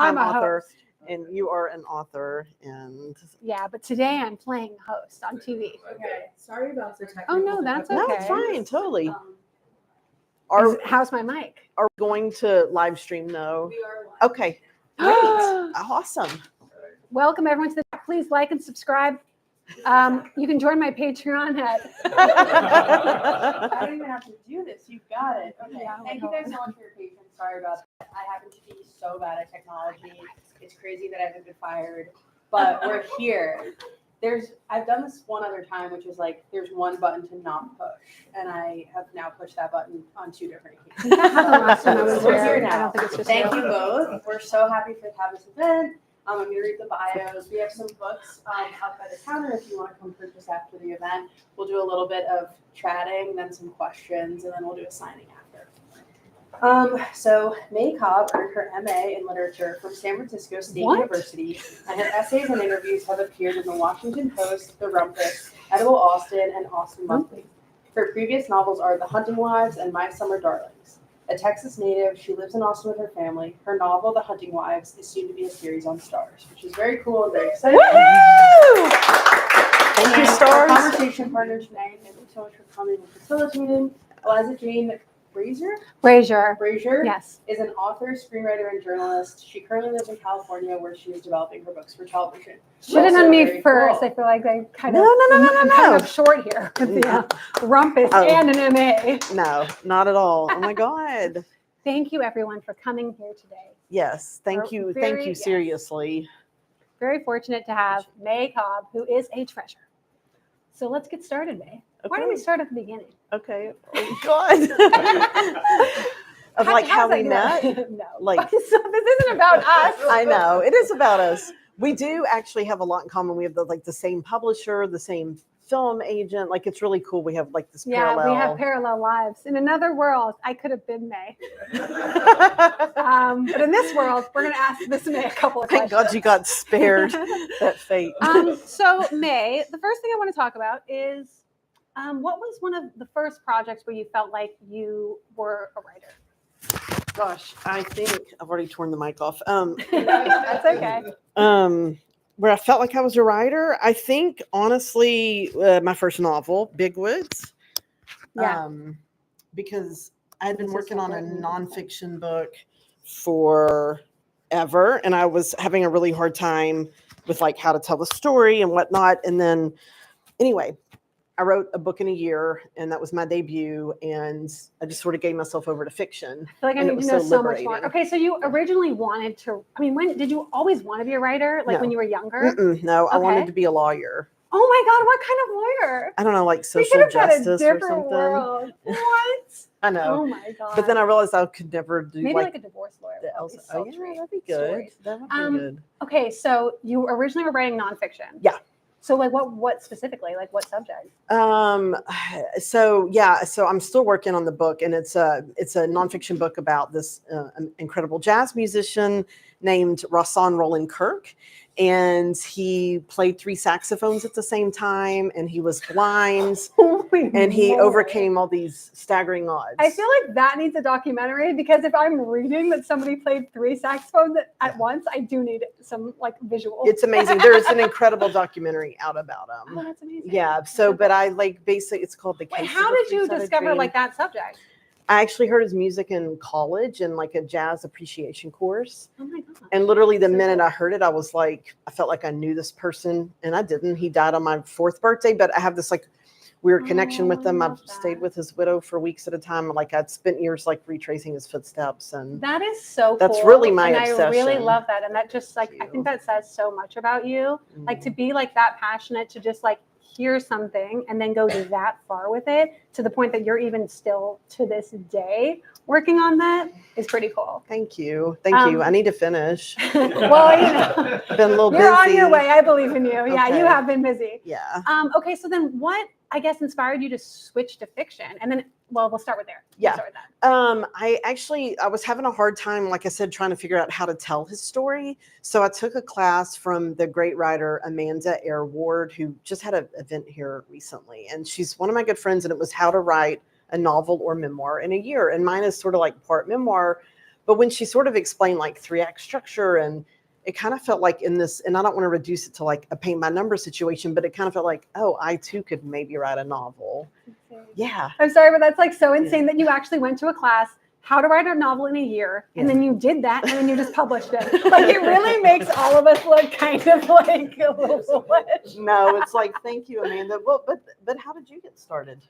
I'm a author, host. and you are an author. And Yeah, but today I'm playing host on TV. Okay, sorry about the technical. Oh, no, that's no, okay. it's fine, totally. How's my mic? Are we going to live stream though? We are live. Okay, great, awesome. Welcome everyone to the. Please like and subscribe. You can join my Patreon at. I don't even have to do this. You've got it. Okay. Yeah, Thank you guys so much for your patience. Sorry about that. I happen to be so bad at technology. It's crazy that I haven't been fired, but we're here. I've done this one other time, which is like there's one button to not push, and I have now pushed that button on 2 different occasions. That happened last time I was We're here. here I now. don't think it's just Thank you. you both. We're so happy to have this event. I'm going to read the bios. We have some books up by the counter if you want to come purchase after the event. We'll do a little bit of chatting, then some questions, and then we'll do a signing after. So May Cobb earned her MA in literature from San Francisco State University, and her essays and interviews have appeared in the Washington Post, The Rumpus, Edible Austin, and Austin Monthly. Her previous novels are The Hunting Wives and My Summer Darlings. A Texas native, she lives in Austin with her family. Her novel, The Hunting Wives, is soon to be a series on Stars, which is very cool and very exciting. Woo! Thank you, Our Stars. conversation partner tonight, thank you so much for coming and facilitating. Eliza Jane Brazier Yes. is an author, screenwriter, and journalist. She currently lives in California, where she is developing her books for television. Should have Also done me very first. cool. I feel like I kind No, of no. kind of short here with the rumpus Oh. and an MA. No, not at all. Oh my God. Thank you everyone for coming here today. Yes, thank We're you, very- seriously. Very fortunate to have May Cobb, who is a treasure. So let's get started, May. Why don't we start at the beginning? Okay. Oh God. Of like how we met. No. Like- So this isn't about us. I know it is about us. We do actually have a lot in common. We have the same publisher, the same film agent. Like it's really cool. We have like this parallel. Yeah, we have parallel lives. In another world, I could have been May. But in this world, we're going to ask this May a couple of Thank questions. God you got spared that fate. So May, the first thing I want to talk about is what was one of the first projects where you felt like you were a writer? Gosh, I think I've already torn the mic off. That's okay. Where I felt like I was a writer, I think honestly, my first novel, Big Woods. Yeah. Because I had been This is working so on a important. nonfiction book forever, and I was having a really hard time with like how to tell the story and whatnot. And then, anyway, I wrote a book in a year, and that was my debut. And I just sort of gave myself over to fiction. I feel like I And it need was to know so so much liberating. more. Okay, so you originally wanted to, when did you always want to be a writer? Like No. when you were younger? No, I Okay. wanted to be a lawyer. Oh my God, what kind of lawyer? I don't know, like We social could have had a justice or different something. world. What? I know. Oh my God. But then I realized I could never do Maybe like a divorce lawyer. the Probably Elsa. Oh, yeah, sultry that'd be good. stories. That would be good. Okay, so you originally were writing nonfiction. Yeah. So like what specifically? Like what subject? So I'm still working on the book, and it's a nonfiction book about this incredible jazz musician named Rahsaan Roland Kirk. And he played 3 saxophones at the same time, and he was blind, and he overcame all these staggering odds. I feel like that needs a documentary, because if I'm reading that somebody played 3 saxophones at once, I do need some like visual. It's amazing. There's an incredible documentary out about him. Oh, that's amazing. Yeah. So, but I like basically, it's called The Case Wait, of how a did you Three-Sided discover Dream. like that subject? I actually heard his music in college in like a jazz appreciation course. Oh my God. And literally the So minute cool. I heard it, I was like, I felt like I knew this person, and I didn't. He died on my 4th birthday, but I have this like weird connection with him. I I've love stayed that. with his widow for weeks at a time. Like I'd spent years like retracing his footsteps, and That is so cool. That's really my and I really obsession. love that. And that just like, Thank I you. think that says so much about you. Like to be like that passionate, to just like hear something and then go that far with it, to the point that you're even still to this day working on that, is pretty cool. Thank you. I need to finish. Well, Been a little you're on busy. your way. I believe in you. Yeah, you Okay. have been busy. Yeah. Okay, so then what, I guess, inspired you to switch to fiction? And then, well, we'll start with there. Yeah. We'll start with that. I was having a hard time, like I said, trying to figure out how to tell his story. So I took a class from the great writer Amanda Eyre Ward, who just had an event here recently. And she's one of my good friends, and it was how to write a novel or memoir in a year. And mine is sort of like part memoir, But when she sort of explained like 3-act structure, and it kind of felt like in this, and I don't want to reduce it to like a paint by number situation, but it kind of felt like, oh, I too could maybe write a novel. Yeah. I'm sorry, but that's like so insane that you actually went to a class, how to write a novel in a year, and then you did that, and then you just published it. Like, it really makes all of us look kind of like a little foolish. No, it's like, thank you, Amanda. Well, but how did you get started?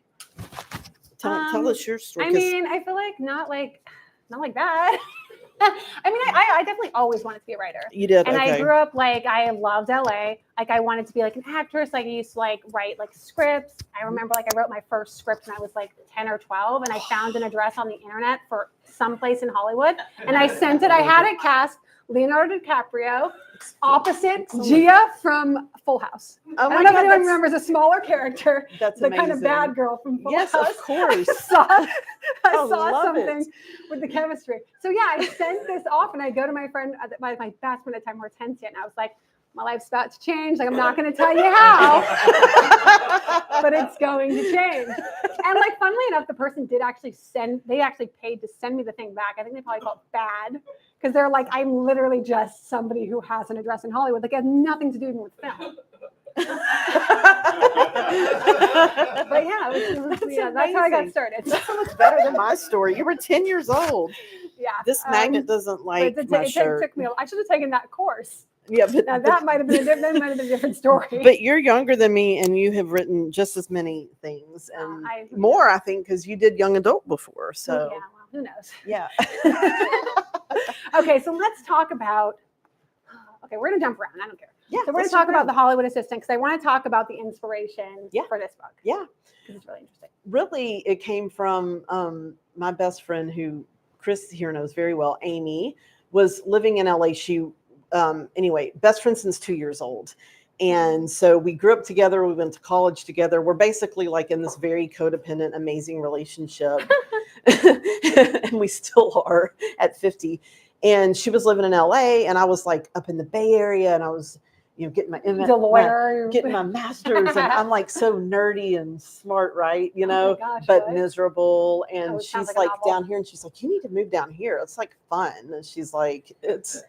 Tell us your story. I mean, I feel like not like that. I mean, I definitely always wanted to be a writer. You did, and okay. I grew up like, I loved LA. Like, I wanted to be like an actress. Like, I used to like write like scripts. I remember like I wrote my first script when I was like 10 or 12, and I found an address on the internet for someplace in Hollywood, and I sent it. I had it cast Leonardo DiCaprio opposite Gia from Full House. Oh I my don't know if God, anyone remembers a smaller character, that's the kind of amazing. bad girl from Full Yes, House. of course. I saw love something it. with the chemistry. So yeah, I sent this off, and I go to my friend, my best friend at the time, Hortensia, and I was like, my life's about to change. Like, I'm not going to tell you how, but it's going to change. And like, funnily enough, the person did actually they actually paid to send me the thing back. I think they probably felt bad because they're like, I'm literally just somebody who has an address in Hollywood. Like, it has nothing to do with film. But yeah, that's how I got started. That's so much better than my story. You were 10 years old. Yeah. This magnet doesn't like my shirt. Took me. I should have taken that course. Yeah, but Now that might have been a different story. But you're younger than me, and you have written just as many things, and more, I think, because you did young adult before. So yeah, well, who knows? Yeah. Okay, so let's talk about. Okay, we're gonna jump around. I don't care. Yeah. So we're gonna talk about the Hollywood Assistant, because I want to talk about the inspiration for this book. Yeah. Because it's really interesting. Really, it came from my best friend, who Chris here knows very well. Amy was living in LA. She anyway, best friend since 2 years old. And so we grew up together. We went to college together. We're basically like in this very codependent, amazing relationship. And we still are at 50. And she was living in LA, and I was like up in the Bay Area, and I was, getting my getting my master's, and I'm like so nerdy and smart, right? But miserable. And she's like down here, and she's like, you need to move down here. It's like fun. And she's like, it's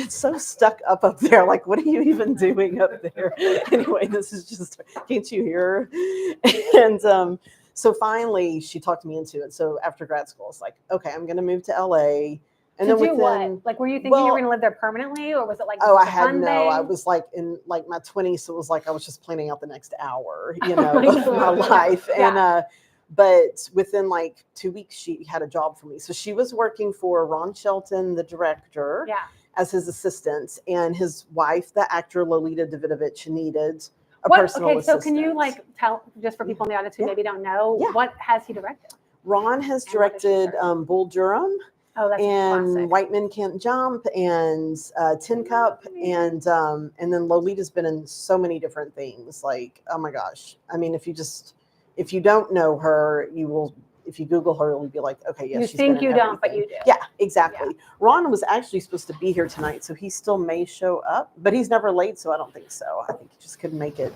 so stuck up there. Like, what are you even doing up there? Anyway, this is just, can't you hear? And so finally she talked me into it. So after grad school, it's like, okay, I'm going to move to LA. And then what? Like, were you thinking you were going to live there permanently, or was it like? Oh, I had no. I was like in like my 20s, so it was like I was just planning out the next hour, of my life. Yeah. And but within like 2 weeks, she had a job for me. So she was working for Ron Shelton, the director, as his assistant, and his wife, the actor Lolita Davidovich, needed a personal assistant. So can you like tell, just for people in the audience who maybe don't know, what has he directed? Ron has directed Bull Durham. Oh, that's and classic. White Men Can't Jump, and Tin Cup, and then Lolita's been in so many different things. Like, oh my gosh! I mean, if you don't know her, you will. If you Google her, you'll be like, okay, yes. You think you don't, but you do. Yeah, exactly. Yeah. Ron was actually supposed to be here tonight, so he still may show up, but he's never late, so I don't think so. I think he just couldn't make it.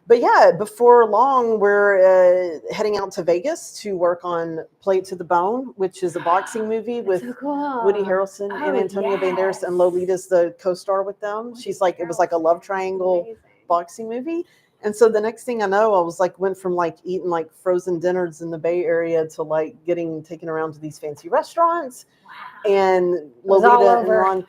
But yeah, before long, we're heading out to Vegas to work on Play It to the Bone, which is a boxing movie with Woody Harrelson and Antonio Banderas, and Lolita's the co-star with them. She's like, it was like a love triangle boxing movie. And so the next thing I know, I was like, went from like eating like frozen dinners in the Bay Area to like getting taken around to these fancy restaurants. Wow. And Lolita and Ron,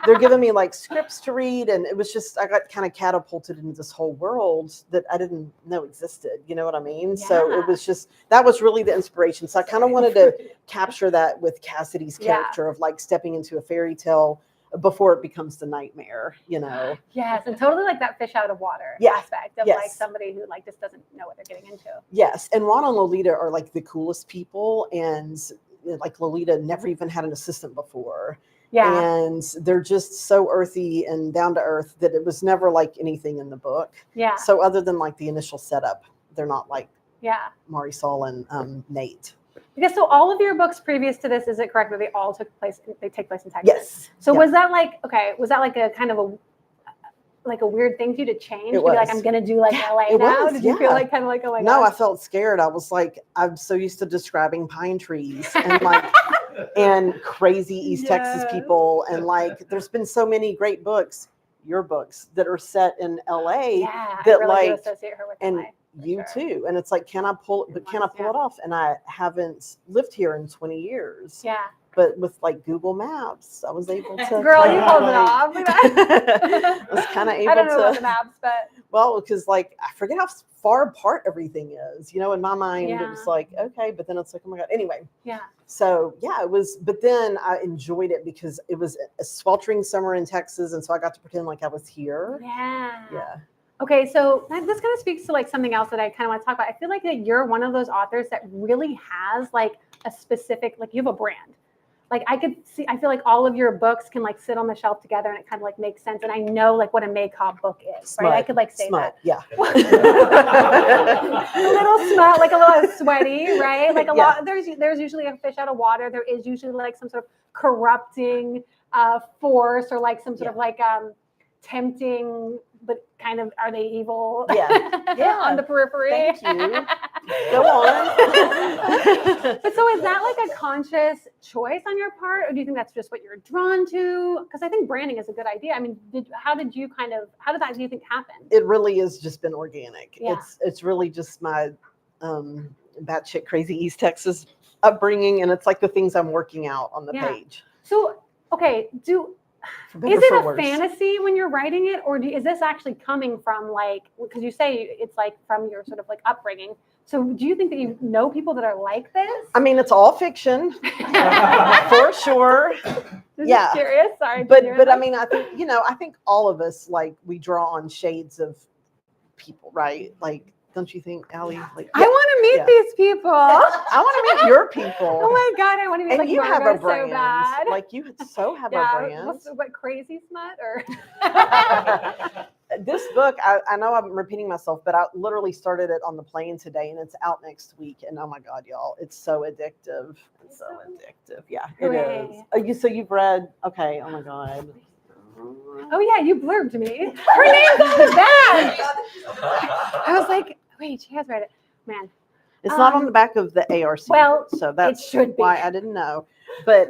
they're giving me like scripts to read. And it was just, I got kind of catapulted into this whole world that I didn't know existed. You know what I mean? Yeah. So it was just, that was really the inspiration. So I kind of wanted to capture that with Cassidy's character of like stepping into a fairy tale before it becomes the nightmare, Yes, and totally like that fish out of water aspect of like somebody who like just doesn't know what they're getting into. Yes, and Ron and Lolita are like the coolest people, and like Lolita never even had an assistant before. Yeah, and they're just so earthy and down to earth that it was never like anything in the book. Yeah. So other than like the initial setup, they're not like Marisol and Nate. Because so all of your books previous to this, is it correct that they all take place in Texas? Yes. So was that like a kind of a weird thing for you to change? To be like, I'm gonna do like LA now? Did you feel like kind of like, oh my gosh? No, I felt scared. I was like, I'm so used to describing pine trees and like and crazy East Texas Yes. people. And like, there's been so many great books, your books, that are set in LA. Yeah, that I really do like, associate her with and LA. you sure. too. And it's like, can I pull it off? And I haven't lived here in 20 years. Yeah. But with like Google Maps, I was able to. Girl, you pulled it off. I was kind of able I don't know to. about the maps, but Well, because like I forget how far apart everything is. You know, in my mind, it was like, okay, but then it's like, oh my God. Anyway. Yeah. So yeah, it was. But then I enjoyed it because it was a sweltering summer in Texas, and so I got to pretend like I was here. Yeah. Yeah. Okay, so this kind of speaks to like something else that I kind of want to talk about. I feel like that you're one of those authors that really has like a specific, like you have a brand. Like I feel like all of your books can like sit on the shelf together and it kind of like makes sense. And I know like what a Cobb book is, Smut. right? I could like say Smut. that. Yeah. A little smut, like a little sweaty, right? Like a Yeah. lot, there's usually a fish out of water. There is usually like some sort of corrupting force or like some sort of like tempting, but kind of, are they evil? Yeah. On the periphery. Thank you. Go on. But so is that like a conscious choice on your part, or do you think that's just what you're drawn to? Because I think branding is a good idea. I mean, how did that do you think happen? It really has just been organic. Yeah. It's really just my batshit crazy East Texas upbringing, and it's like the things I'm working out on the page. So okay, is it a fantasy when you're writing it, or is this actually coming from like, because you say it's like from your sort of like upbringing? So do you think that you know people that are like this? I mean, it's all fiction, for sure. Just curious. Sorry. But I mean, I think all of us, like, we draw on shades of people, right? Like, don't you think, Allie? Like, I want to meet these people. I want to meet your people. Oh my God, I want to meet like you have a Margo brand. so bad. Like, you so have a brand. What crazy smut or? This book, I know I'm repeating myself, but I literally started it on the plane today, and it's out next week. And oh my God, y'all, it's so addictive. It's so addictive. Yeah, it is. So you've read? Okay. Oh my God. Oh yeah, you blurbed me. Her name's on the back. I was like, wait, she has read it, man. It's not on the back of the ARC. Well, so that's it should be. Why I didn't know. But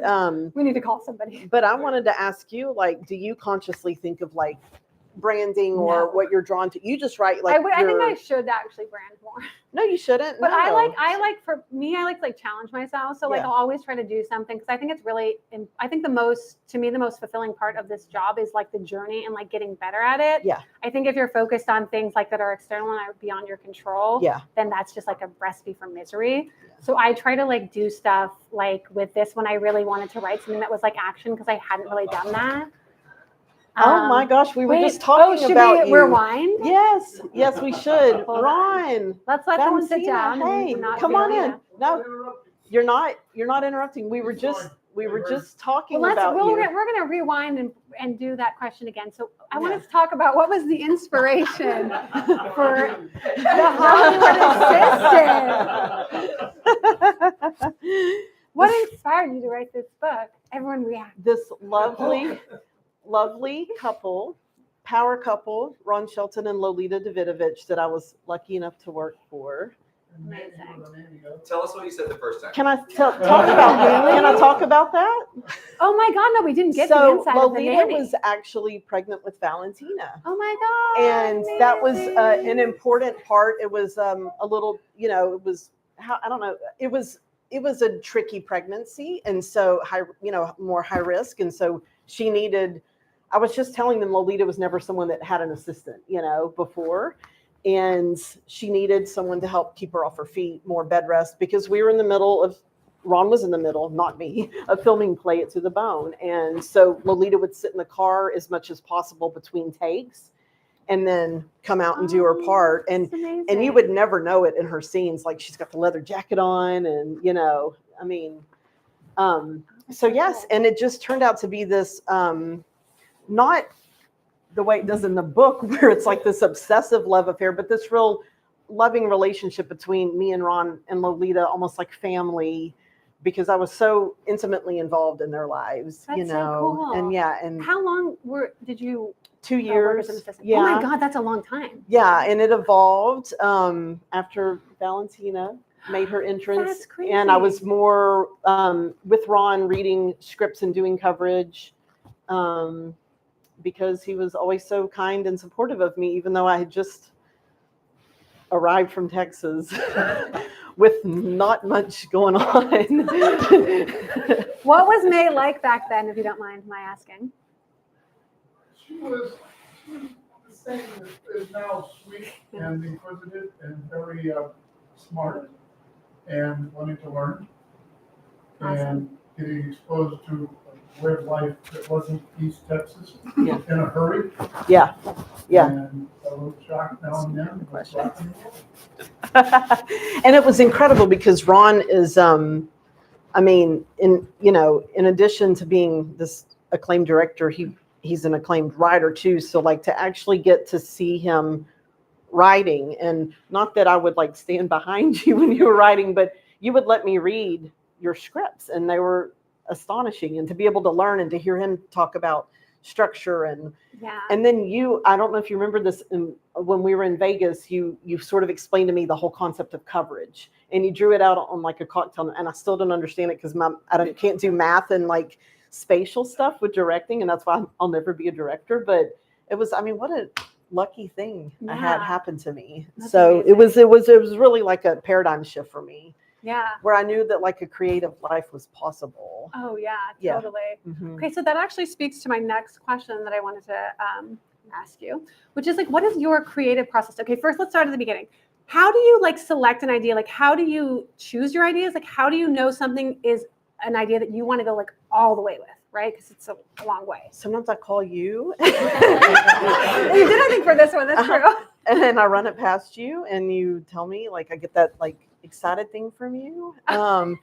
we need to call somebody. But I wanted to ask you, like, do you consciously think of like branding or what you're drawn to? You just write like I think I should actually brand more. No, you shouldn't. But no. I like for me, I like to like challenge myself. So like I'll always try to do something because I think it's really, I think the most fulfilling part of this job is like the journey and like getting better at it. Yeah. I think if you're focused on things like that are external and are beyond your control, then that's just like a recipe for misery. Yeah. So I try to like do stuff like with this when I really wanted to write something that was like action because I hadn't really done that. Oh my gosh, we were just talking about should we rewind? Yes, we should. Ron, let's let them sit down. Hey, come on in. No, you're not interrupting. We were just talking about you. We're gonna rewind and do that question again. So I wanted to talk about what was the inspiration for the Hollywood Assistant. What inspired you to write this book? Everyone react. This lovely couple, power couple, Ron Shelton and Lolita Davidovich, that I was lucky enough to work for. Amazing. Tell us what you said the first time. Can I talk about that? Oh my God, no, we didn't get the inside of the nanny. Lolita was actually pregnant with Valentina. Oh my God. And amazing. That was an important part. It was a little, it was, I don't know, it was a tricky pregnancy, and so more high risk, and so she needed. I was just telling them Lolita was never someone that had an assistant, before. And she needed someone to help keep her off her feet, more bed rest, because we were in the middle of, Ron was in the middle, not me, of filming Play It to the Bone. And so Lolita would sit in the car as much as possible between takes and then come out and do her part. And you would never know it in her scenes. Like, she's got the leather jacket on and, so yes. And it just turned out to be this, not the way it does in the book where it's like this obsessive love affair, but this real loving relationship between me and Ron and Lolita, almost like family, because I was so intimately involved in their lives. That's so cool. And how long did you 2 years. Yeah. Oh my God, that's a long time. Yeah. And it evolved after Valentina made her entrance. That's crazy. And I was more with Ron reading scripts and doing coverage because he was always so kind and supportive of me, even though I had just arrived from Texas with not much going on. What was May like back then, if you don't mind my asking? She was the same as now, sweet and inquisitive and very smart and wanting to learn. Awesome. And getting exposed to a way of life that wasn't East Texas Yeah. in a hurry. Yeah. And a little shock now and then. And it was incredible because Ron is, I mean, in addition to being this acclaimed director, he's an acclaimed writer too. So like to actually get to see him writing, and not that I would like stand behind you when you were writing, but you would let me read your scripts and they were astonishing, and to be able to learn and to hear him talk about structure and then I don't know if you remember this when we were in Vegas, you sort of explained to me the whole concept of coverage, and you drew it out on like a cocktail, and I still don't understand it because can't do math and like spatial stuff with directing, and that's why I'll never be a director. But it was, I mean, what a lucky thing I had happen to me. That's so amazing. it was really like a paradigm shift for me. Yeah. Where I knew that like a creative life was possible. Oh yeah, Yeah. totally. Mm-hmm. Okay, so that actually speaks to my next question that I wanted to ask you, which is like, what is your creative process? Okay, first let's start at the beginning. How do you like select an idea? Like, how do you choose your ideas? Like, how do you know something is an idea that you want to go like all the way with, right? Because it's a long way. Sometimes I call you. You did, I think, for this one. That's true. And then I run it past you, and you tell me, like, I get that like excited thing from you. And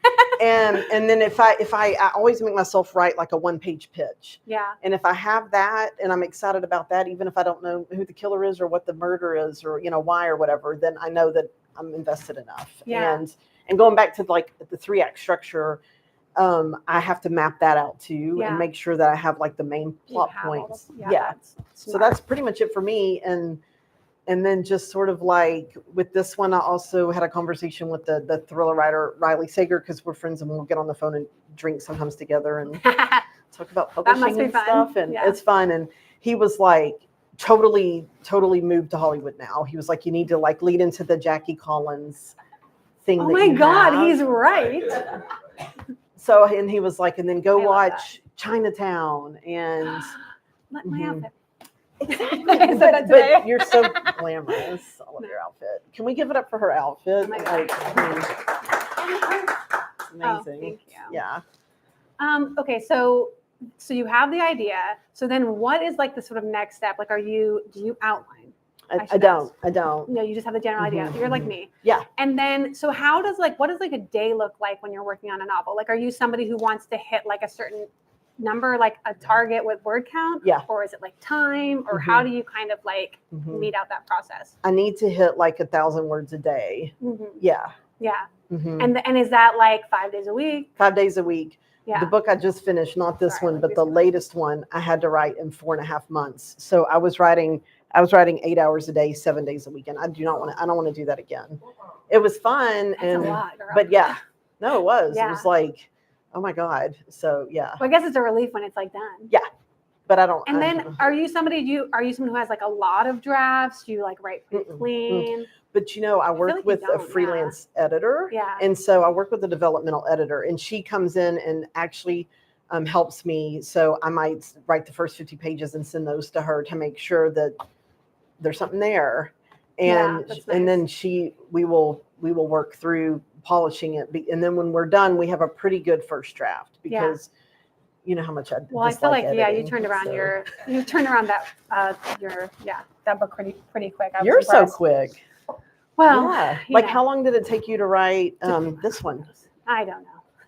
then if I always make myself write like a 1-page pitch. Yeah. And if I have that and I'm excited about that, even if I don't know who the killer is or what the murder is or why or whatever, then I know that I'm invested enough. Yeah. And going back to like the 3-act structure, I have to map that out too and make sure that I have like the main plot points. So that's pretty much it for me. And then just sort of like with this one, I also had a conversation with the thriller writer, Riley Sager, because we're friends and we'll get on the phone and drink sometimes together and talk about publishing and stuff. And it's fun. And he was like totally moved to Hollywood now. He was like, you need to like lead into the Jackie Collins thing. Oh my God, he's right. So, and he was like, and then go watch Chinatown and my outfit. Exactly. But you're so glamorous. I love your outfit. Can we give it up for her outfit? Oh It's amazing. Oh, thank you. Yeah. Okay, so you have the idea. So then what is like the sort of next step? Like, do you outline? I don't. No, you just have the general idea. You're like me. Yeah. And then, so what does like a day look like when you're working on a novel? Like, are you somebody who wants to hit like a certain number, like a target with word count? Yeah. Or is it like time? Or how do you kind of like meet out that process? I need to hit like 1,000 words a day. Yeah. Yeah. Mm-hmm. And is that like 5 days a week? 5 days a week. Yeah. The book I just finished, not this one, but the latest one, I had to write in 4.5 months. So I was writing 8 hours a day, 7 days a week. And I don't want to do that again. It was fun. That's a lot, girl. But yeah, no, it was. Yeah. It was like, oh my God. So yeah. Well, I guess it's a relief when it's like done. Yeah. But I don't. And then are you someone who has like a lot of drafts? Do you like write pretty clean? But I work like with a freelance editor. Yeah. And so I work with a developmental editor, and she comes in and actually helps me. So I might write the first 50 pages and send those to her to make sure that there's something there. And that's and nice. then we will work through polishing it. And then when we're done, we have a pretty good first draft because you know how much I Well, I feel like editing, you turned around that that book pretty quick. You're so quick. Well, yeah. Like how long did it take you to write this one? I don't know.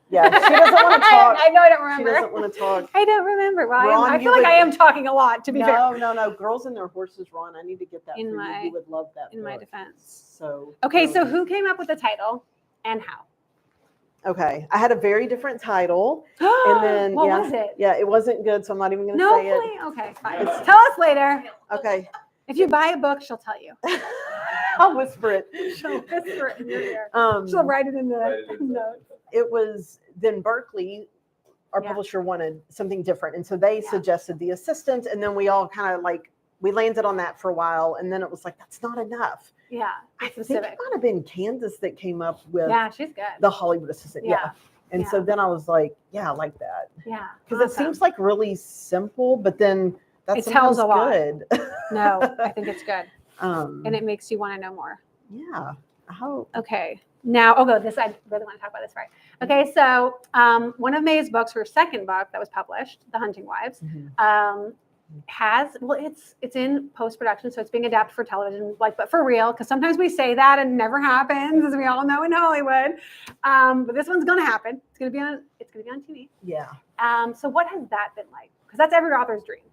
Yeah, she doesn't want to talk. I know I don't remember. She doesn't want to talk. I don't remember. Well, Ron, I feel like I am talking a lot, to be fair. No. Girls and Their Horses, Ron. I need to get that In for my- you. You would love that In my book. defense. So Okay, so who came up with the title and how? Okay, I had a very different title, and then What was it? Yeah, it wasn't good, so I'm not even going to No, say it. please. Okay, fine. Tell us later. Okay, If you buy a book, she'll tell you. I'll whisper it. She'll whisper it in your ear. Um, She'll write it in Write it the in notes. it was then Berkeley, our Yeah. publisher wanted something different. And so they Yeah. suggested the assistant. And then we all kind of like, we landed on that for a while. And then it was like, that's not enough. Yeah, I it's think specific. it might have been Candace that came up with Yeah, she's good. the Hollywood assistant. Yeah. And so Yeah. then I was like, yeah, I like that. Yeah, Because it seems like really simple, but then that's It tells sometimes a lot. good. No, I think it's good, and and it makes you want to know more. yeah, I hope. Okay, now this I really want to talk about this, right? Okay, so one of May's books, her second book that was published, The Hunting Wives, it's in post production, so it's being adapted for television, but for real, because sometimes we say that and it never happens, as we all know in Hollywood. But this one's gonna happen. It's gonna be on TV. Yeah. So what has that been like? Because that's every author's dream.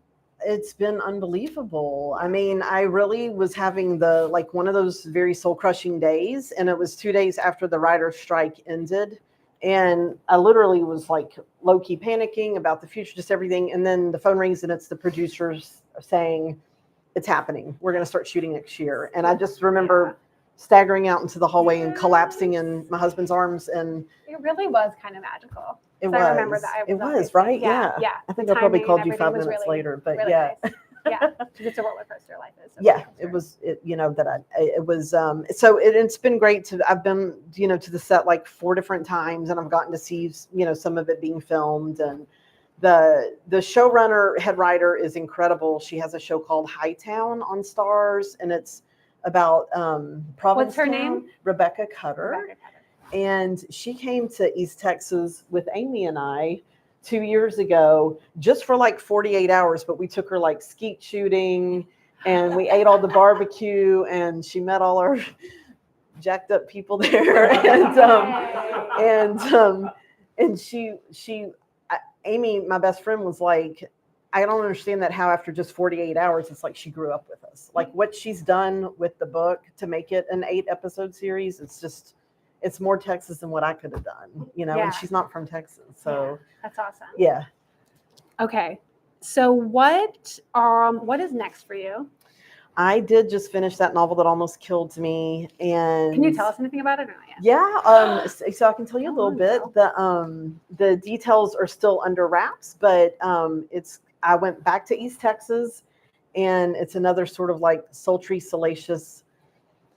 It's been unbelievable. I mean, I really was having one of those very soul crushing days, and it was 2 days after the writer's strike ended. And I literally was like low key panicking about the future, just everything. And then the phone rings and it's the producers saying, it's happening. We're going to start shooting next year. And I just remember staggering out into the hallway and collapsing in my husband's arms. And it really was kind of magical. It So was. I remember that. It was, right? Yeah. Yeah. I think The I probably timing called and you 5 everything was minutes really, later, but really yeah. nice. Yeah. 'Cause it's a roller coaster, life is. Yeah, it was, so it's been great I've been, to the set like 4 different times, and I've gotten to see, some of it being filmed. And the showrunner, head writer is incredible. She has a show called Hightown on Stars, and it's about Provincetown. What's her name? Rebecca Cutter. And she came to East Texas with Amy and I 2 years ago, just for like 48 hours, but we took her like skeet shooting, and we ate all the barbecue, and she met all our jacked up people there. And Amy, my best friend, was like, I don't understand that, how after just 48 hours, it's like she grew up with us. Like what she's done with the book to make it an 8-episode series, it's more Texas than what I could have done, and she's not from Texas. So that's awesome. Yeah. Okay. So what is next for you? I did just finish that novel that almost killed me. And can you tell us anything about it or not yet? Yeah. So I can tell you a little bit. The details are still under wraps, but I went back to East Texas, and it's another sort of like sultry, salacious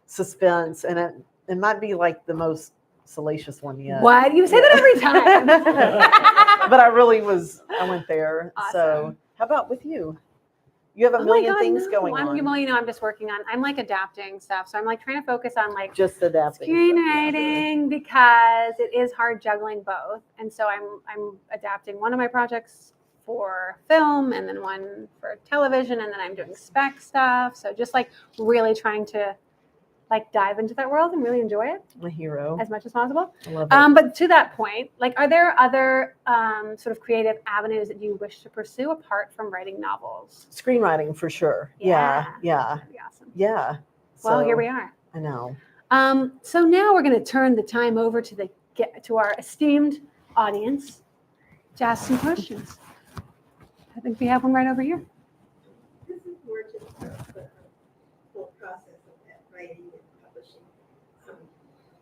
suspense, and it might be like the most salacious one yet. What? You say that every time. But I went there. Awesome. So how about with you? You have a million things going on. I'm just working on, I'm like adapting stuff. So I'm like trying to focus on like just adapting screenwriting, because it is hard juggling both. And so I'm adapting one of my projects for film, and then one for television, and then I'm doing spec stuff. So just like really trying to like dive into that world and really enjoy it. A hero. As much as possible. I love it. But to that point, like, are there other sort of creative avenues that you wish to pursue apart from writing novels? Screenwriting for sure. Yeah. That'd be awesome. Yeah. Well, So, here we are. I know. So now we're going to turn the time over to our esteemed audience to ask some questions. I think we have one right over here. This is more just the whole process of that writing and publishing.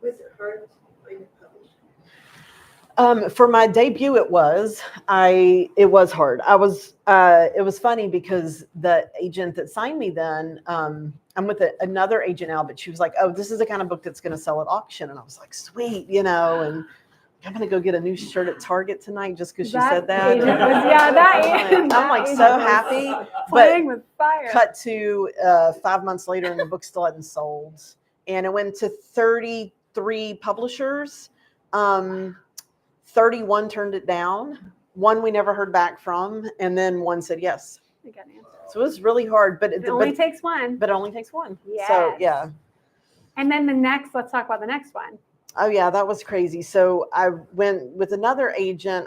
Was it hard to find a publisher? For my debut, it was. It was hard. It was funny because the agent that signed me then, I'm with another agent now, but she was like, "Oh, this is the kind of book that's going to sell at auction," and I was like, "Sweet," and I'm going to go get a new shirt at Target tonight just because she said that. I'm like so happy. Playing with fire. Cut to 5 months later, and the book still hadn't sold, and it went to 33 publishers. 31 turned it down. One we never heard back from, and then one said yes. So it was really hard, but it only takes one. But it only takes one. Yes. So yeah. And then let's talk about the next one. Oh yeah, that was crazy. So I went with another agent.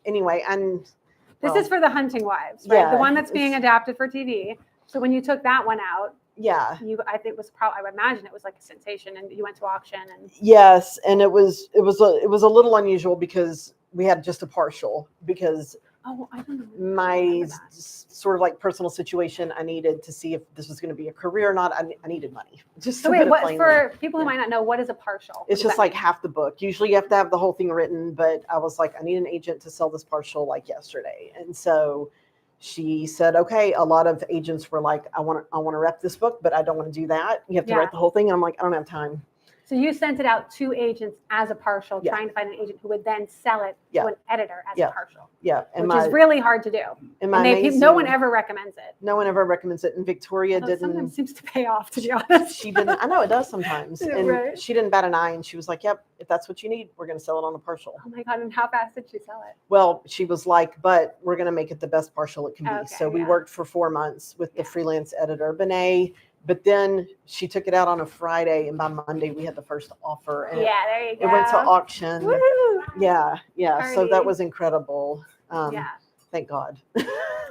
This is for The Hunting Wives, right? Yeah, the one that's being adapted for TV. So when you took that one out, yeah, I think I would imagine it was like a sensation, and you went to auction and. Yes, and it was a little unusual because we had just a partial, because Oh, I don't know. my Remember that. sort of like personal situation. I needed to see if this was going to be a career or not. I needed money. Just So to wait, put it what plainly. for people who Yeah. might not know, what is a partial? What It's does just that like mean? half the book. Usually you have to have the whole thing written, but I was like, I need an agent to sell this partial like yesterday. And so she said, okay, a lot of agents were like, I want to rep this book, but I don't want to do that. You have to Yeah. write the whole thing. And I'm like, I don't have time. So you sent it out to agents as a partial, Yeah. trying to find an agent who would then sell it Yeah. to an editor as Yeah. a partial, Yeah. And which is really hard to do. and And amazing, no one ever recommends it. no one ever recommends it. And Victoria Although it didn't. sometimes seems to pay off, to be honest. She didn't. I know it does sometimes. Yeah, And right. she didn't bat an eye. And she was like, yep, if that's what you need, we're going to sell it on a partial. Oh my God, and how fast did she sell it? Well, she was like, but we're going to make it the best partial it can be. Okay, So we yeah. worked for 4 months with the Yeah. freelance editor, Benet. But then she took it out on a Friday. And by Monday, we had the first offer. And Yeah, there you go. it went to auction. Woo! Yeah. Yeah. So that Party. was incredible. Yeah. Thank God.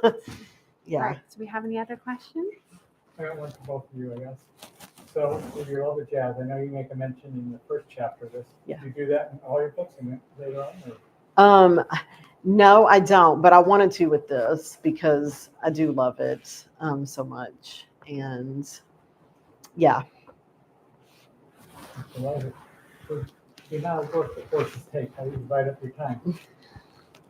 All Yeah. right. So we have any other questions? I got one for both of you, I guess. So with your love of jazz, I know you make a mention in the first chapter of this. Yeah. Do you do that in all your books and later on? Or? No, I don't, but I wanted to with this because I do love it so much. And yeah, Eliza, for the amount of work that horses take, how do you divide up your time?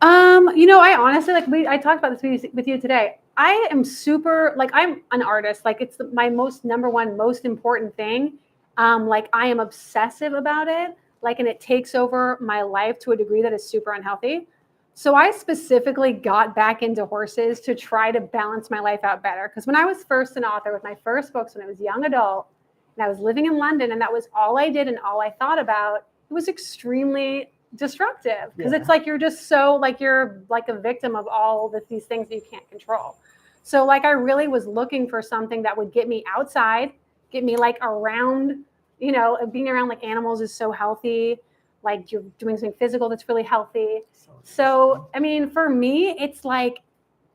I honestly I talked about this with you today. I am super I'm an artist. It's my number one most important thing. I am obsessive about it. And it takes over my life to a degree that is super unhealthy. So I specifically got back into horses to try to balance my life out better. Because when I was first an author with my first books, when I was a young adult, and I was living in London, and that was all I did and all I thought about, it was extremely destructive. Because it's you're just so you're like a victim of all these things that you can't control. So I really was looking for something that would get me outside, get me around, being around animals is so healthy. You're doing something physical that's really healthy. So, I mean, for me, it's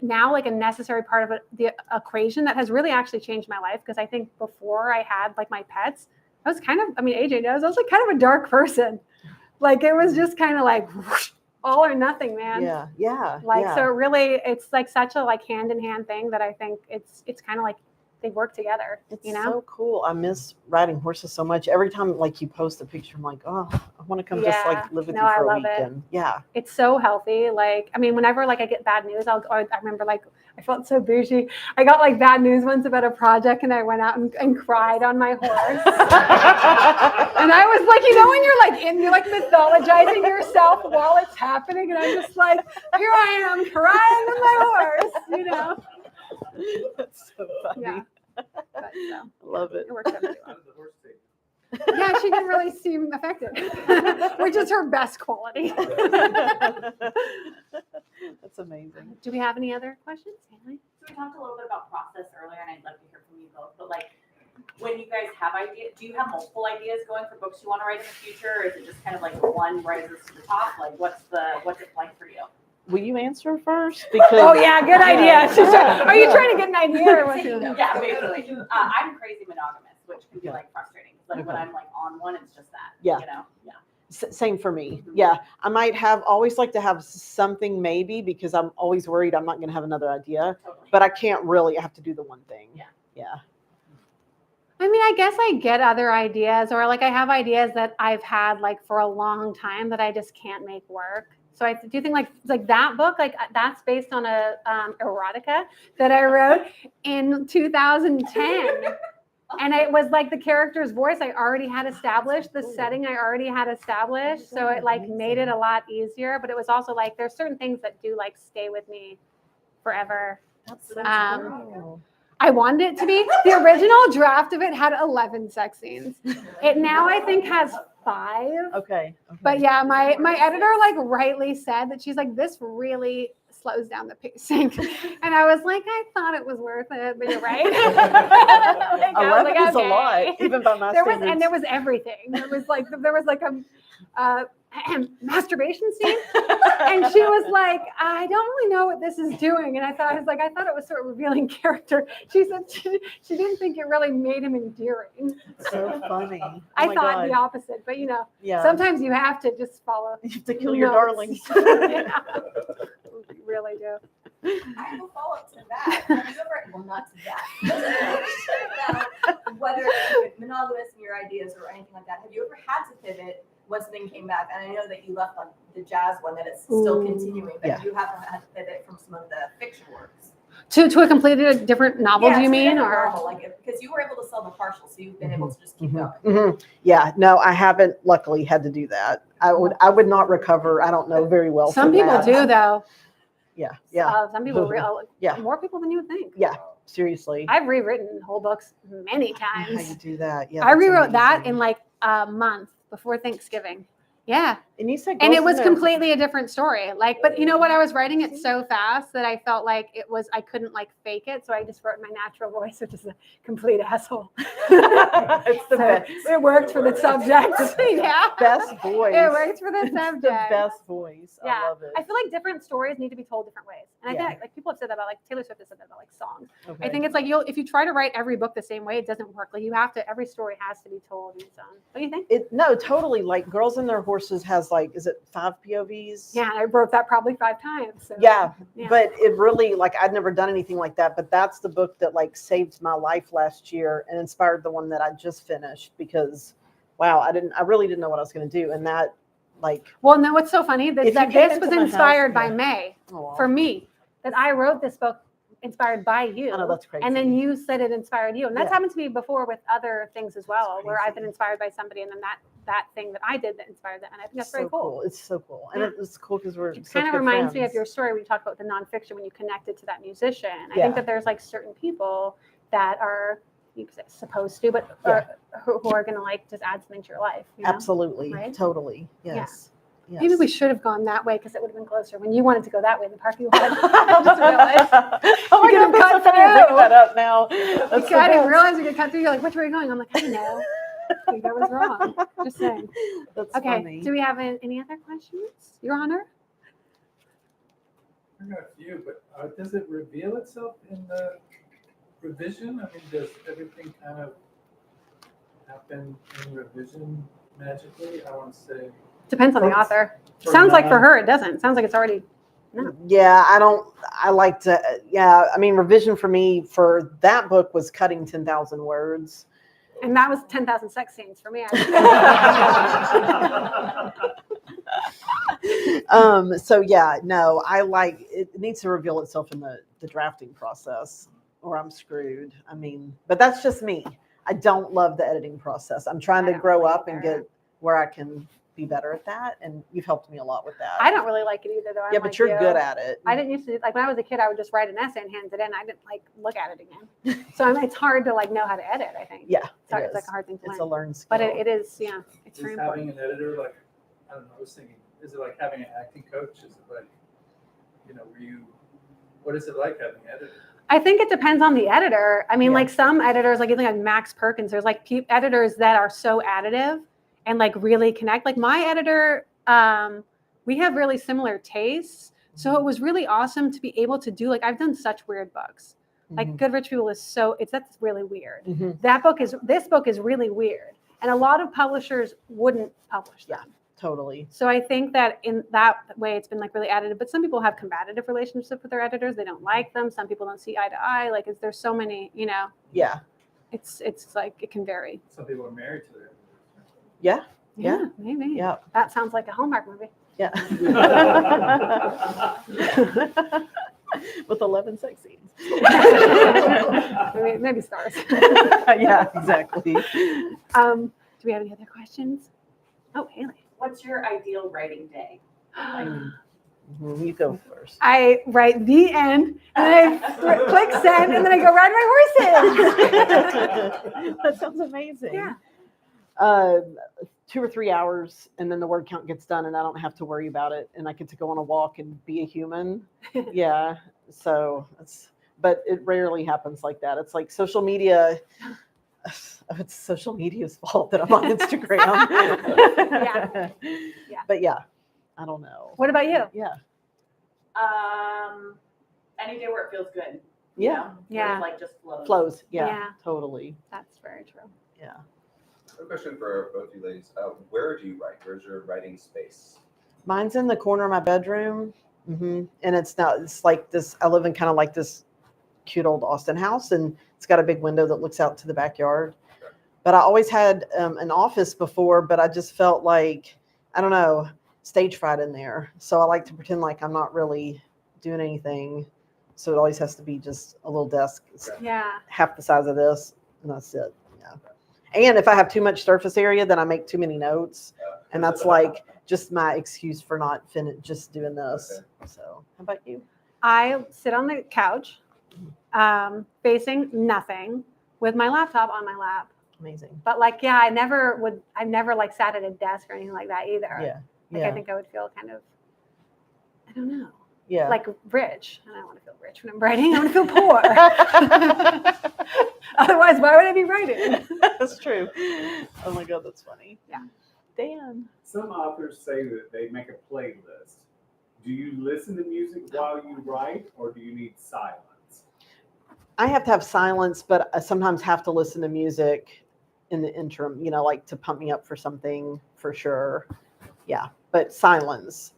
now a necessary part of the equation that has really actually changed my life. Because I think before I had my pets, I was kind of, AJ knows, I was kind of a dark person. It was just kind of whoosh, all or nothing, man. yeah, yeah. So really, it's such a hand in hand thing that I think it's kind of they work together. It's so cool. I miss riding horses so much. Every time you post a picture, I'm like, oh, I want to come just live with you I for a love weekend. Yeah. It's so healthy. Whenever I get bad news, I remember I felt so bougie. I got bad news once about a project, and I went out and cried on my horse. And I was when you're mythologizing yourself while it's happening, and I'm just here I am crying with my horse. That's so funny. Yeah. But, Love it. it works out really How well. did the horse take? Yeah, she didn't really seem affected, which is her best quality. That's amazing. Do we have any other questions, Haley? So we talked a little bit about process earlier, and I'd love to hear from you both. But when you guys have ideas, do you have multiple ideas going for books you want to write in the future, or is it just kind of one rises to the top? What's it like for you? Will you answer first? Because Oh yeah, good idea. Are you trying to get an idea or what's Yeah, basically. I'm crazy monogamous, which can be frustrating. When Okay. I'm on one, it's just that. Yeah. Yeah. Same for me. Yeah, I might always like to have something maybe because I'm always worried I'm not going to have another idea, Totally. but I can't really. I have to do the one thing. Yeah. Yeah. I guess I get other ideas, or I have ideas that I've had for a long time that I just can't make work. So I do think that book, that's based on a erotica that I wrote in 2010. And it was the character's voice I already had established, the setting I already had established. So it made it a lot easier, but it was also there's certain things that do stay with me forever. Cool. I wanted it to be. The original draft of it had 11 sex scenes. It now I think has 5. Okay. But yeah, my editor rightly said that she's this really slows down the pacing. And I was I thought it was worth it, but you're right. 11 is a lot, even by my standards. There was everything. There was there was masturbation scene. And she was like, I don't really know what this is doing. And I thought it was sort of revealing character. She said she didn't think it really made him endearing. So funny. Oh I my thought God. the opposite, but Yeah. sometimes you have to just follow. You have to kill your notes. darlings. Yeah. You really do. I have a follow-up to that. Have you ever, well, not to that, about whether it's monogamous in your ideas or anything like that, have you ever had to pivot when something came back? And I know that you left on the jazz one, that it's still continuing, but Yeah. you haven't had to pivot from some of the fiction works. To a completely different novel, do you to mean? different Or novel, because you were able to sell the partial, so you've been able to just keep going. Mhm. Yeah, no, I haven't luckily had to do that. I would not recover. I don't know very well. some from people that. do, though. Yeah. Some people Yeah. more people than you would think. Yeah. Seriously. I've rewritten whole books many How times. you do that? Yeah. I that's rewrote that amazing. in like a month before Thanksgiving. Yeah. And you said, And it Girls was in the- completely a different story. Like, but you know what? I was writing it so fast that I felt like I couldn't like fake it. So I just wrote my natural voice, which is a complete asshole. It's the So best. it worked for the subject. Yeah. Best voice. It works for the It's subject. the best voice. Yeah. I love it. I feel like different stories need to be told different ways. And I Yeah. think like people have said that about like Taylor Swift has said that about like songs. Okay. I think it's like if you try to write every book the same way, it doesn't work. Like you have to, every story has to be told in its own. What do you think? No, totally. Like Girls and Their Horses has like, is it 5 POVs? Yeah, I wrote that probably 5 times. So. Yeah, Yeah. but it really, like, I'd never done anything like that, but that's the book that like saved my life last year and inspired the one that I just finished because, wow, I really didn't know what I was going to do. And that, like, Well, no, what's so funny If that you this came was into my house, inspired by yeah. May aw, for me, that I wrote this book inspired by you. I know that's crazy. And then you said it inspired you. And that's Yeah. happened to me before with other things as well, where I've been crazy. inspired by somebody and then that thing that I did that inspired them. And I think that's very so cool. It's so cool. And Yeah. it's cool because we're It such kind of good reminds me of friends. your story when you talked about the nonfiction, when you connected to that musician. I Yeah. think that there's like certain people that are you could say supposed to, but Yeah. who are going to like just add something to your life. You know? Absolutely. Right? Totally. Yes. Yes. Maybe we should have gone that way because it would have been closer. When you wanted to go that way in the parking lot, I just realized. Oh my You God, could have that's so cut funny you're bringing through. that up now. I That's the didn't best. realize we could cut through. You're like, which way are you going? I'm like, I don't know. I think I was wrong. Just saying. That's Okay. funny. Do we have any other questions, Your Honor? I got a few, but does it reveal itself in the revision? I mean, does everything kind of happen in revision magically? I want to say. Depends on the For- author. for Sounds like for non- her it doesn't. Sounds like it's already. Yeah, I like to, I mean, revision for me for that book was cutting 10,000 words. And that was 10,000 sex scenes for me. So yeah, no, I like, it needs to reveal itself in the drafting process or I'm screwed. I mean, but that's just me. I don't love the editing process. I'm trying I to don't grow really up and either. get where I can be better at that. And you've helped me a lot with that. I don't really like it either, though. I'm Yeah, but like you're you. good at it. I didn't used to, like when I was a kid, I would just write an essay and hand it in. I didn't like look at it again. So it's hard to like know how to edit, I think. Yeah, It's, hard, it it's like is. a hard thing to It's a learn. learned skill. But it is, yeah, it's Is very having important. an editor like, I don't know, I was thinking, is it like having an acting coach? Is it like, what is it like having an editor? I think it depends on the editor. I mean, Yeah. like some editors, like you think like Max Perkins, there's like editors that are so additive and like really connect. Like my editor, we have really similar tastes. So it was really awesome to be able to do, like, I've done such weird books. Like Good Rich People is that's really weird. Mhm. This book is really weird. And a lot of publishers wouldn't publish them. Totally. So I think that in that way, it's been like really additive. But some people have combative relationships with their editors. They don't like them. Some people don't see eye to eye. Like, there's so many, Yeah. it's like it can vary. Some people are married to their Yeah. Yeah. Maybe. Yeah. That sounds like a Hallmark movie. Yeah. With 11 sex scenes. Maybe stars. Yeah, exactly. Do we have any other questions? Oh, Haley. What's your ideal writing day? You go first. I write the end, and I click send, and then I go ride my horses. That sounds amazing. Yeah. 2 or 3 hours, and then the word count gets done, and I don't have to worry about it, and I get to go on a walk and be a human. Yeah. So but it rarely happens like that. It's like social media. it's social media's fault that I'm on Instagram. Yeah. Yeah. But yeah, I don't know. What about you? Yeah. Any day where it feels good. you Yeah. know, where Yeah. it's like just flows. Flows. Yeah. Yeah. Totally. That's very true. Yeah. I have a question for both you ladies. Where do you write? Where's your writing space? Mine's in the corner of my bedroom. And it's like this, I live in kind of like this cute old Austin house, and it's got a big window that looks out to the backyard. But I always had an office before, but I just felt like, I don't know, stage fright in there. So I like to pretend like I'm not really doing anything. So it always has to be just a little desk. It's Yeah. half the size of this, and that's it. Yeah. And if I have too much surface area, then I make too many notes. And that's like just my excuse for not just doing this. So how about you? I sit on the couch, facing nothing, with my laptop on my lap. Amazing. But like, yeah, I never like sat at a desk or anything like that either. Yeah. Like Yeah. I think I would feel kind of, I don't know, Yeah. like rich. And I don't want to feel rich when I'm writing. I want to feel poor. Otherwise, why would I be writing? That's true. Oh my God, that's funny. Yeah. Dan. Some authors say that they make a playlist. Do you listen to music while you write, or do you need silence? I have to have silence, but I sometimes have to listen to music in the interim, like to pump me up for something for sure. Yeah. But silence.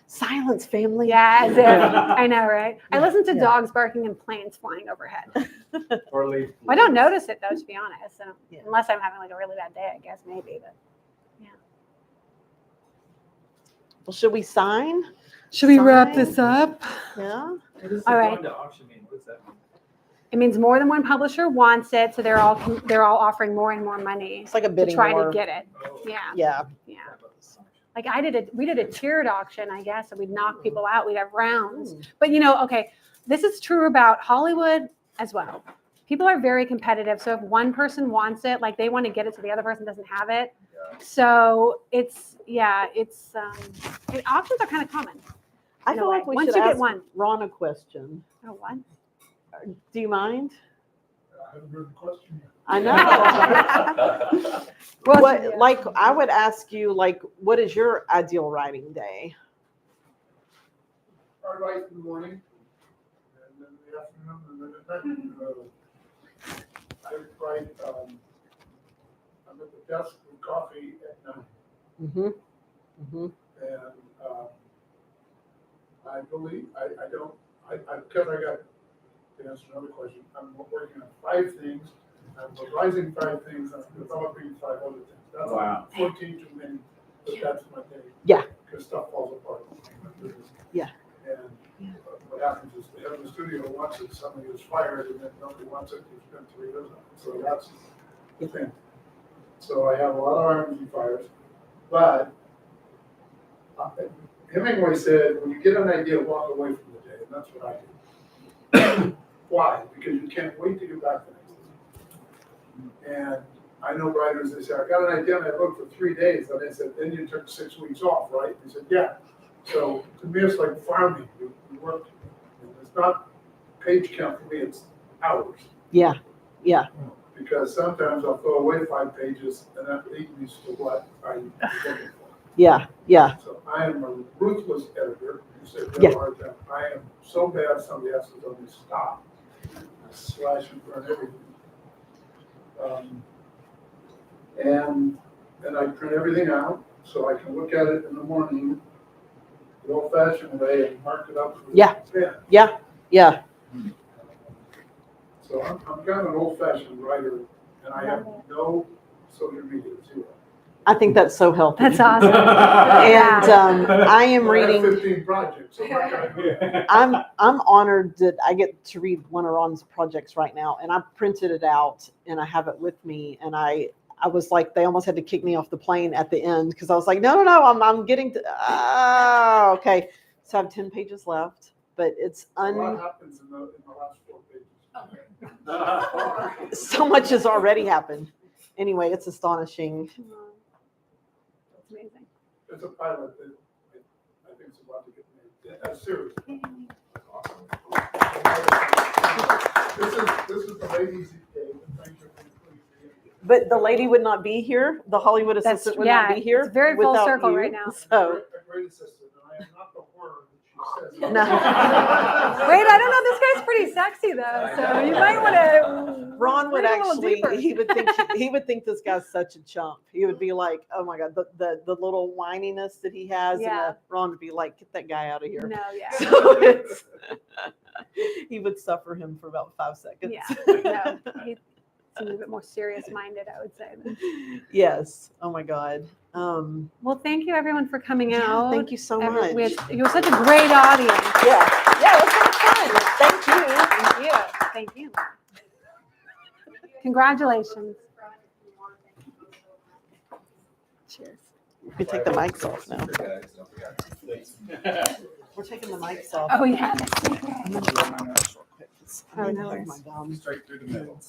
Silence, family. Yeah, as if. I know, right? I listen to Yeah. dogs barking and planes flying overhead. Or leave? I don't notice it though, to be honest. So, Yeah. unless I'm having like a really bad day, I guess maybe. But Well, should we sign? should we wrap this up? Yeah. What does All right. going to auction mean? What's that mean? It means more than one publisher wants it, so they're all offering more and more money It's like a to bidding try war. to get it. Oh, Yeah, Yeah. yeah. Like we did a tiered auction, I guess, and we'd knock people out. We'd have rounds. But okay, this is true about Hollywood as well. People are very competitive. So if one person wants it, like they want to get it so the other person doesn't have it. So auctions are kind of common. I in a feel way. like we Once should you get ask one. Ron a question. Oh, what? Do you mind? I haven't heard the question yet. I know. I would ask you, what is your ideal writing day? I write in the morning, and then in the afternoon, and then at night. I write, I'm at the desk with coffee at 9. Mm-hmm. Mm-hmm. And I believe, because I got, to answer another question, I'm working on 5 things. I'm revising 5 things, I'm developing 5 other things. That's Wow. 14 too many, but that's my day. Yeah. Because stuff falls apart. Yeah. And what happens is the head of the studio wants it, somebody is fired, and then nobody wants it, you spend 3 years on it. So that's the thing. So I have a lot of irons and fires, but Hemingway said, when you get an idea, walk away from the day, and that's what I do. Why? Because you can't wait to get back the next day. And I know writers, they say, I got an idea and I wrote for 3 days. And I said, then you took 6 weeks off, right? They said, yeah. So to me, it's like farming. You work, and it's not page count for me, it's hours. Yeah. Yeah. Because sometimes I'll throw away 5 pages and that leads me to what I'm looking for. Yeah. Yeah. So I am a ruthless editor. You said Yeah. that hard time. I am so bad, somebody has to tell me stop. I slash and burn everything. And then I print everything out so I can look at it in the morning the old-fashioned way and mark it up. With Yeah. a pen. Yeah. Yeah. So I'm kind of an old-fashioned writer, and I have no social media, 0. I think that's so healthy. That's awesome. And I am I have reading. 15 projects. So what can I do? I'm honored that I get to read one of Ron's projects right now, and I printed it out and I have it with me. And I was like, they almost had to kick me off the plane at the end because I was like, no, I'm getting to. Oh, okay. So I have 10 pages left, but it's A lot happens in the last 4 pages. so much has already happened. Anyway, it's astonishing. That's amazing. It's a pilot that I think is about to get made. That's serious. This is the ladies' day. Thank you for please. but the lady would not be here. The Hollywood That's- assistant would yeah, not be here. it's very full without circle you. right now. So A great assistant, and I am not the word that she says. No. Wait, I don't know. This guy's pretty sexy though, so you might want to. Ron would actually, he would think this guy's such a chump. He would be like, oh my God, the little whininess that he has. Yeah. And Ron would be like, get that guy out of here. No, yeah. So it's, he would suffer him for about 5 seconds. Yeah, no, he's a little bit more serious-minded, I would say. Yes. Oh my God. Well, thank you everyone for coming Yeah, out. thank you so much. You were such a great audience. Yeah. Yeah, it was so fun. Thank you. Thank you. Thank you. Congratulations. Cheers. We take the mics off now. Guys, don't forget. We're taking the mics off. Oh, yeah. I'm gonna do my notes real quick. Oh, I no have worries. my gum. Straight through the middle.